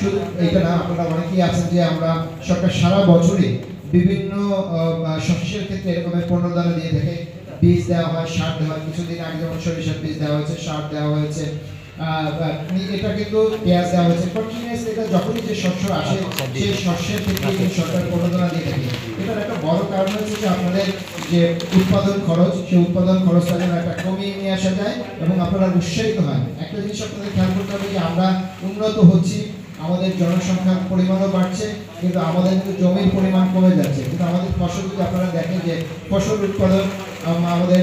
শুধু এটা না, আপনারা অনেকেই আছেন যে আমরা সরকার সারা বছরে বিভিন্ন শস্যের ক্ষেত্রে এরকমের প্রণোদনা দিয়ে থাকে। বীজ দেওয়া হয়, সার দেওয়া হয়। কিছুদিন আগে যেমন সরিষার বীজ দেওয়া হয়েছে, সার দেওয়া হয়েছে, এটা কিন্তু পেঁয়াজ দেওয়া হয়েছে। কন্টিনিউয়াসলি এটা যখনই যে শস্য আসে সেই শস্যের ক্ষেত্রে কিন্তু সরকার প্রণোদনা দিয়ে থাকে। এটার একটা বড় কারণ হচ্ছে যে আপনাদের যে উৎপাদন খরচ, সেই উৎপাদন খরচটা যেন একটা কমিয়ে নিয়ে আসা যায় এবং আপনারা উৎসাহিত হয়। একটা জিনিস আপনাদের খেয়াল করতে হবে যে আমরা উন্নত হচ্ছি, আমাদের জনসংখ্যার পরিমাণও বাড়ছে, কিন্তু আমাদের কিন্তু জমির পরিমাণ কমে যাচ্ছে। কিন্তু আমাদের ফসল যদি আপনারা দেখেন যে ফসল উৎপাদন আমাদের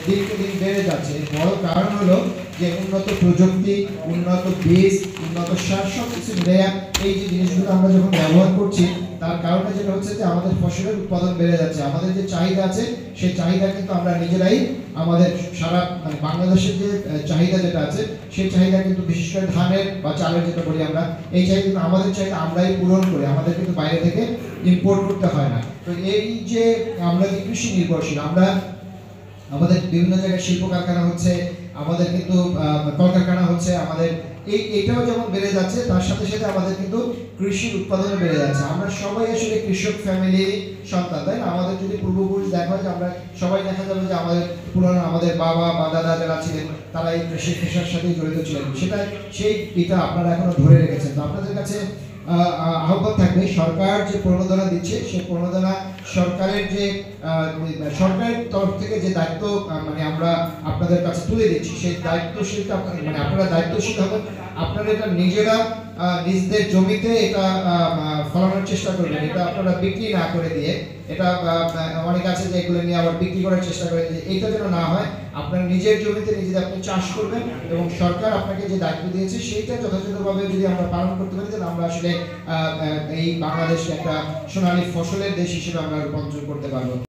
দিনকে দিন বেড়ে যাচ্ছে। বড় কারণ হলো যে উন্নত প্রযুক্তি, উন্নত বীজ, উন্নত সার, সব কিছু দেয়া এই যে জিনিসগুলো আমরা যখন ব্যবহার করছি, তার কারণে যেটা হচ্ছে যে আমাদের ফসলের উৎপাদন বেড়ে যাচ্ছে। আমাদের যে চাহিদা আছে সেই চাহিদা কিন্তু আমরা নিজেরাই আমাদের সারা মানে বাংলাদেশের যে চাহিদা যেটা আছে সেই চাহিদা কিন্তু বিশেষ করে ধানের বা চালের যেটা বলি আমরা, এই চাহিদা আমাদের চাহিদা আমরাই পূরণ করি, আমাদের কিন্তু বাইরে থেকে ইম্পোর্ট করতে হয় না। তো এই যে আমরা যে কৃষি নির্ভরশীল, আমরা আমাদের বিভিন্ন জায়গায় শিল্প কারখানা হচ্ছে, আমাদের কিন্তু কলকারখানা হচ্ছে, আমাদের এইটাও যেমন বেড়ে যাচ্ছে, তার সাথে সাথে আমাদের কিন্তু কৃষির উৎপাদনও বেড়ে যাচ্ছে। আমরা সবাই আসলে কৃষক ফ্যামিলির সন্তান, তাই না? আমাদের যদি পূর্বপুরুষ দেখা হয় যে আমরা সবাই দেখা যাবে যে আমাদের পুরানো আমাদের বাবা বা দাদা যারা ছিলেন তারা এই কৃষি পেশার সাথে জড়িত ছিলেন। সেটা সেই এটা আপনারা এখনো ধরে রেখেছেন। তো আপনাদের কাছে আহ্বান থাকবে, সরকার যে প্রণোদনা দিচ্ছে সেই প্রণোদনা সরকারের যে সরকারের তরফ থেকে যে দায়িত্ব মানে আমরা আপনাদের কাছে তুলে দিচ্ছি, সেই দায়িত্বশীলতা মানে আপনারা দায়িত্বশীল হবেন। আপনারা এটা নিজেরা নিজেদের জমিতে এটা ফলানোর চেষ্টা করবেন। এটা আপনারা বিক্রি না করে দিয়ে, এটা অনেক আছে যে এগুলো নিয়ে আবার বিক্রি করার চেষ্টা করে, এইটা যেন না হয়। আপনার নিজের জমিতে নিজেদের আপনি চাষ করবেন এবং সরকার আপনাকে যে দায়িত্ব দিয়েছে সেইটা যথাযথভাবে যদি আমরা পালন করতে পারি, তাহলে আমরা আসলে এই বাংলাদেশকে একটা সোনালী ফসলের দেশ হিসেবে আমরা রূপান্তর করতে পারবো।